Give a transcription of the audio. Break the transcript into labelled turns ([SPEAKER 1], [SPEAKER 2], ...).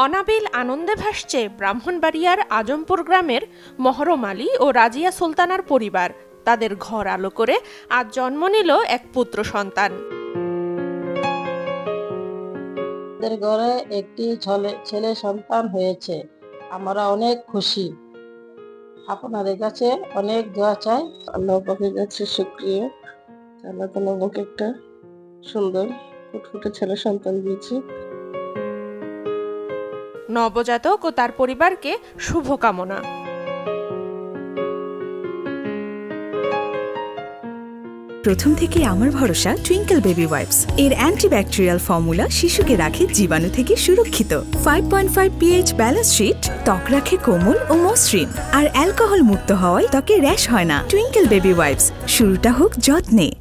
[SPEAKER 1] অনাবিল আনন্দে ভাসছে ব্রাহ্মণবাড়িয়ার আজমপুর গ্রামের মহরম আলী ও রাজিয়া সুলতানার পরিবার। তাদের ঘর আলো করে আজ জন্ম নিল এক পুত্র সন্তান।
[SPEAKER 2] আমাদের ঘরে একটি ছেলে সন্তান হয়েছে, আমরা অনেক খুশি। আপনাদের কাছে অনেক দোয়া চাই।
[SPEAKER 3] আল্লাহ পাকের কাছে শুকরিয়া, আল্লাহ তাআলা আমাকে একটা সুন্দর ফুটফুটে ছেলে সন্তান দিয়েছে।
[SPEAKER 1] নবজাতক ও তার পরিবারকে শুভকামনা।
[SPEAKER 4] প্রথম থেকে আমার ভরসা টুইঙ্কেল বেবি ওয়াইপস। এর অ্যান্টিব্যাকটেরিয়াল ফর্মুলা শিশুকে রাখে জীবাণু থেকে সুরক্ষিত। 5.5 pH ব্যালেন্স শিট ত্বক রাখে কোমল ও মসৃণ, আর অ্যালকোহল মুক্ত হওয়ায় ত্বকে র্যাশ হয় না। টুইঙ্কেল বেবি ওয়াইপস, শুরুটা হোক যত্নে।